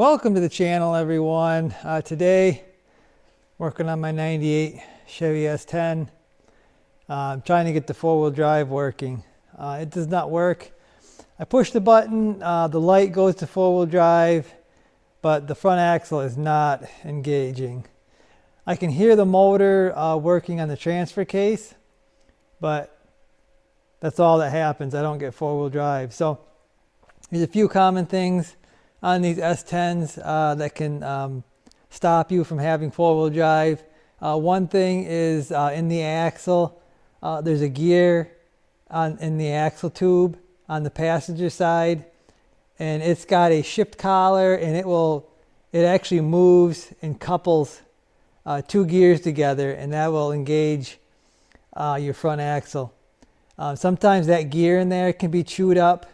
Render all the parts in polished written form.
Welcome to the channel, everyone. Today, working on my 98 Chevy S10. I'm trying to get the four-wheel drive working. It does not work. I push the button, the light goes to four-wheel drive, but the front axle is not engaging. I can hear the motor working on the transfer case, but that's all that happens. I don't get four-wheel drive. So there's a few common things on these S10s that can stop you from having four-wheel drive. One thing is in the axle, there's a gear in the axle tube on the passenger side, and it's got a shift collar, and it actually moves and couples two gears together, and that will engage your front axle. Sometimes that gear in there can be chewed up,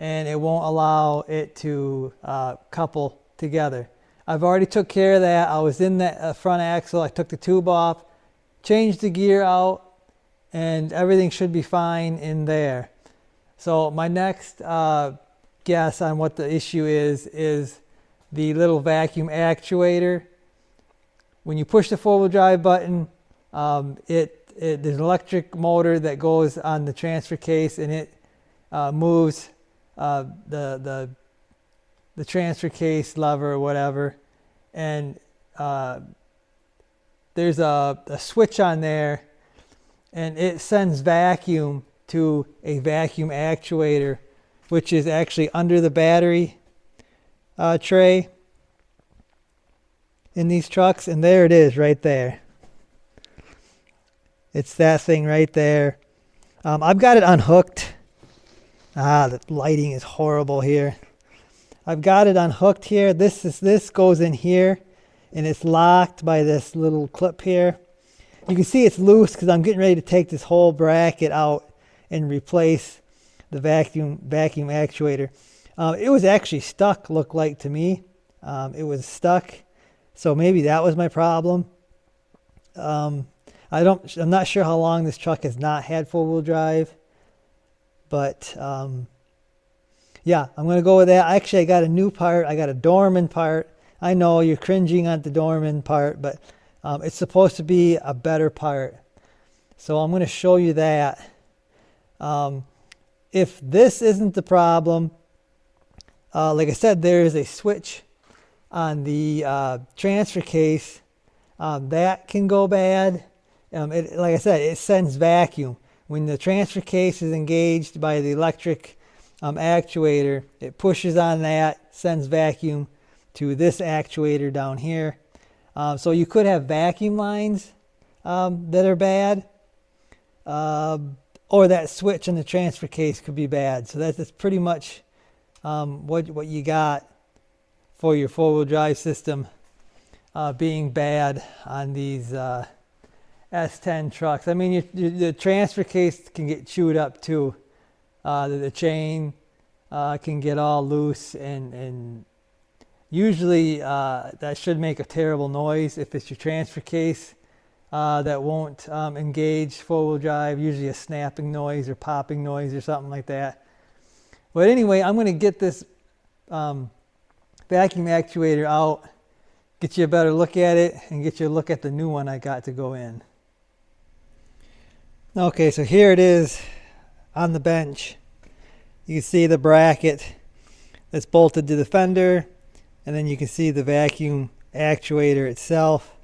and it won't allow it to couple together. I've already took care of that. I was in that front axle. I took the tube off, changed the gear out, and everything should be fine in there. So my next guess on what the issue is the little vacuum actuator. When you push the four-wheel drive button, there's an electric motor that goes on the transfer case, and it moves the transfer case lever or whatever, and there's a switch on there, and it sends vacuum to a vacuum actuator, which is actually under the battery tray in these trucks, and there it is right there. It's that thing right there. I've got it unhooked. The lighting is horrible here. I've got it unhooked here. This goes in here, and it's locked by this little clip here. You can see it's loose because I'm getting ready to take this whole bracket out and replace the vacuum actuator. It was actually stuck, looked like to me. It was stuck, so maybe that was my problem. I'm not sure how long this truck has not had four-wheel drive. But yeah, I'm going to go with that. Actually, I got a new part. I got a Dorman part. I know you're cringing on the Dorman part, but it's supposed to be a better part. So I'm going to show you that. If this isn't the problem, like I said, there is a switch on the transfer case. That can go bad. Like I said, it sends vacuum. When the transfer case is engaged by the electric actuator, it pushes on that, sends vacuum to this actuator down here. So you could have vacuum lines that are bad, or that switch in the transfer case could be bad. So that's pretty much what you got for your four-wheel drive system being bad on these S10 trucks. I mean, the transfer case can get chewed up too. The chain can get all loose, and usually that should make a terrible noise if it's your transfer case that won't engage four-wheel drive, usually a snapping noise or popping noise or something like that. But anyway, I'm going to get this vacuum actuator out, get you a better look at it, and get you a look at the new one I got to go in. Okay, so here it is on the bench. You can see the bracket that's bolted to the fender, and then you can see the vacuum actuator itself.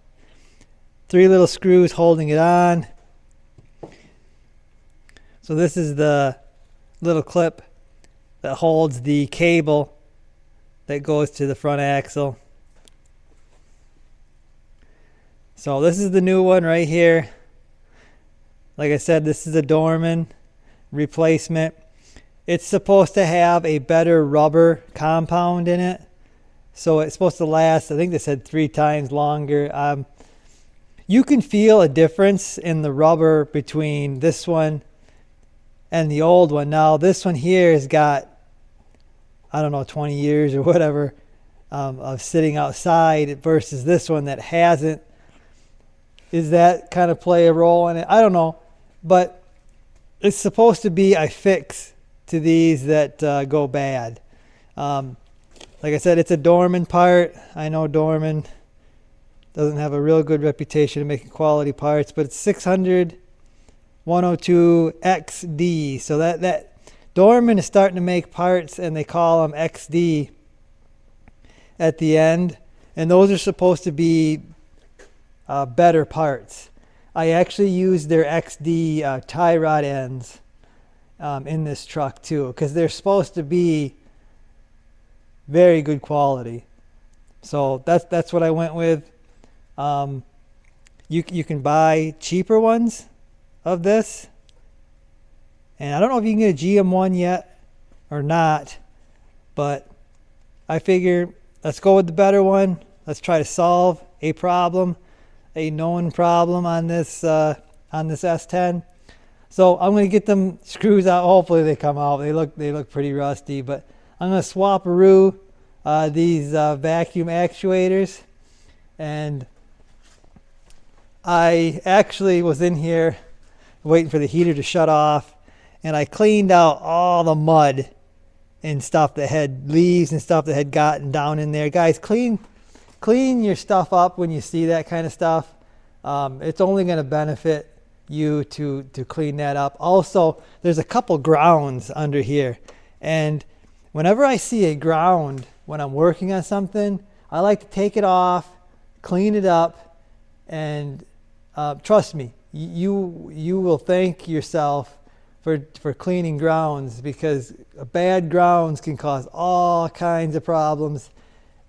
Three little screws holding it on. So this is the little clip that holds the cable that goes to the front axle. So this is the new one right here. Like I said, this is a Dorman replacement. It's supposed to have a better rubber compound in it. So it's supposed to last, I think they said 3 times longer. You can feel a difference in the rubber between this one and the old one. Now, this one here has got, I don't know, 20 years or whatever of sitting outside versus this one that hasn't. Is that kind of play a role in it? I don't know. But it's supposed to be a fix to these that go bad. Like I said, it's a Dorman part. I know Dorman doesn't have a real good reputation of making quality parts, but it's 600 102 XD. So that Dorman is starting to make parts, and they call them XD at the end, and those are supposed to be better parts. I actually use their XD tie rod ends in this truck too, because they're supposed to be very good quality. So that's what I went with. You can buy cheaper ones of this, and I don't know if you can get a GM1 yet or not, but I figure let's go with the better one. Let's try to solve a problem, a known problem on this S10. So I'm going to get them screws out. Hopefully they come out. They look pretty rusty, but I'm going to swap-a-roo these vacuum actuators. And I actually was in here waiting for the heater to shut off, and I cleaned out all the mud and stuff that had leaves and stuff that had gotten down in there. Guys, clean your stuff up when you see that kind of stuff. It's only going to benefit you to clean that up. Also, there's a couple grounds under here, and whenever I see a ground when I'm working on something, I like to take it off, clean it up, and trust me, you will thank yourself for cleaning grounds, because bad grounds can cause all kinds of problems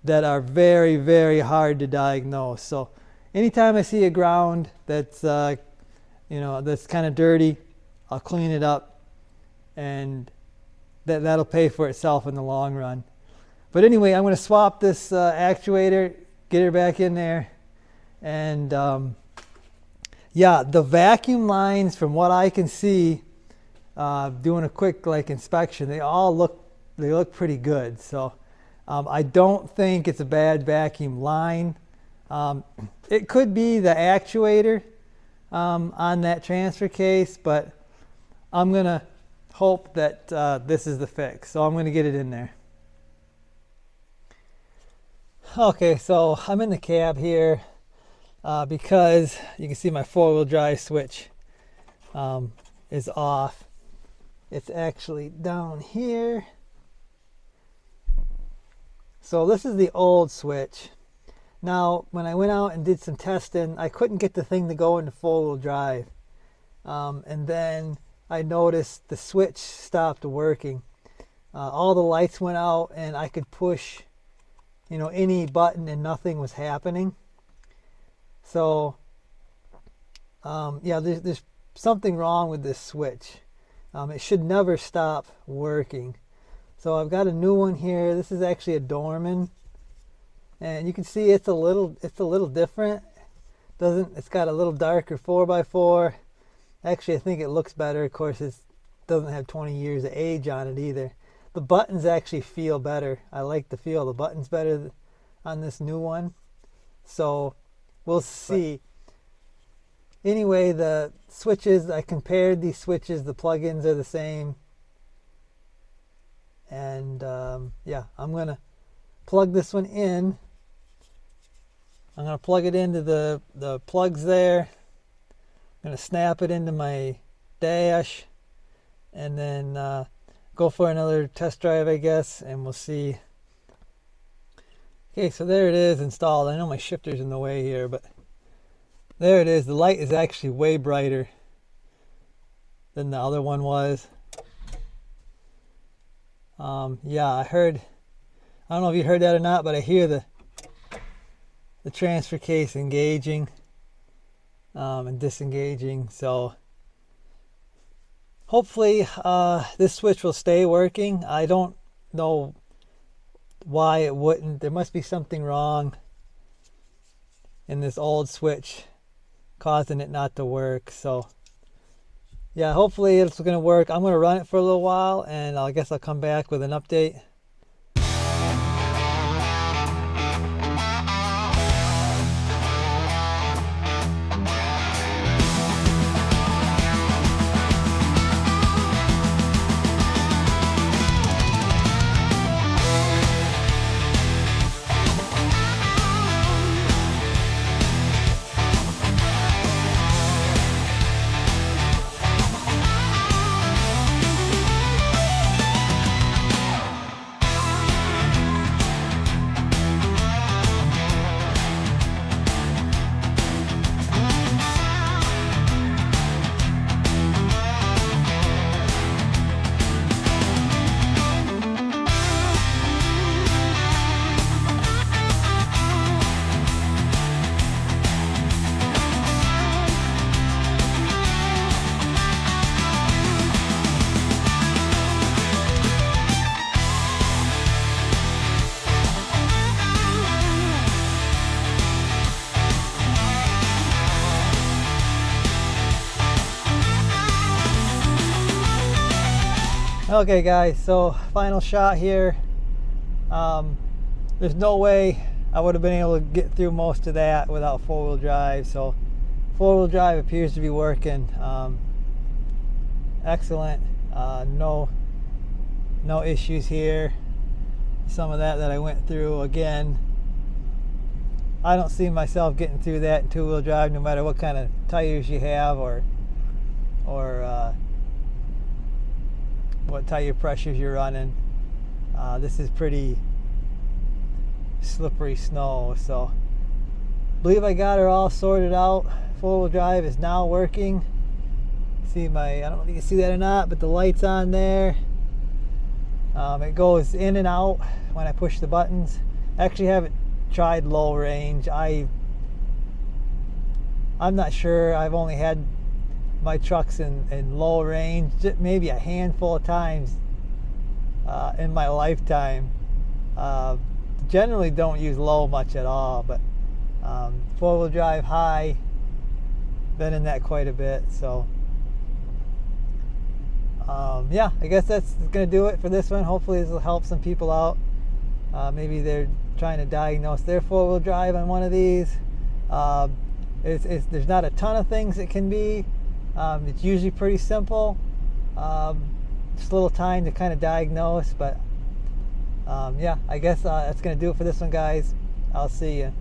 that are very, very hard to diagnose. So anytime I see a ground that's that's kind of dirty, I'll clean it up, and that'll pay for itself in the long run. But anyway, I'm going to swap this actuator, get her back in there, and yeah, the vacuum lines, from what I can see, doing a quick inspection, they look pretty good. So I don't think it's a bad vacuum line. It could be the actuator on that transfer case, but I'm gonna hope that this is the fix. So I'm gonna get it in there. Okay, so I'm in the cab here because you can see my four-wheel drive switch is off. It's actually down here. So this is the old switch. Now, when I went out and did some testing, I couldn't get the thing to go into four-wheel drive. And then I noticed the switch stopped working. All the lights went out, and I could push, any button, and nothing was happening. So, yeah, there's something wrong with this switch. It should never stop working. So I've got a new one here. This is actually a Dorman, and you can see it's a little different. It's got a little darker 4x4. Actually, I think it looks better. Of course, it doesn't have 20 years of age on it either. The buttons actually feel better. I like the feel of the buttons better on this new one. So we'll see. Anyway, the switches, I compared these switches. The plugins are the same. And yeah, I'm going to plug this one in. I'm going to plug it into the plugs there. I'm going to snap it into my dash, and then go for another test drive, I guess, and we'll see. Okay, so there it is installed. I know my shifter's in the way here, but there it is. The light is actually way brighter than the other one was. Yeah, I don't know if you heard that or not, but I hear the transfer case engaging and disengaging. So hopefully this switch will stay working. I don't know why it wouldn't. There must be something wrong in this old switch causing it not to work. So yeah, hopefully it's going to work. I'm going to run it for a little while, and I guess I'll come back with an update. Okay guys, so final shot here. There's no way I would have been able to get through most of that without four-wheel drive. So four-wheel drive appears to be working. Excellent. No issues here. Some of that I went through, again, I don't see myself getting through that in two-wheel drive, no matter what kind of tires you have or what tire pressures you're running. This is pretty slippery snow, so I believe I got her all sorted out. Four-wheel drive is now working. See I don't know if you can see that or not, but the light's on there. It goes in and out when I push the buttons. I actually haven't tried low range. I'm not sure. I've only had my trucks in low range maybe a handful of times in my lifetime. Generally don't use low much at all, but four-wheel drive high, been in that quite a bit. So yeah, I guess that's gonna do it for this one. Hopefully this will help some people out. Maybe they're trying to diagnose their four-wheel drive on one of these. There's not a ton of things it can be. It's usually pretty simple. Just a little time to kind of diagnose, but yeah, I guess that's gonna do it for this one, guys. I'll see you.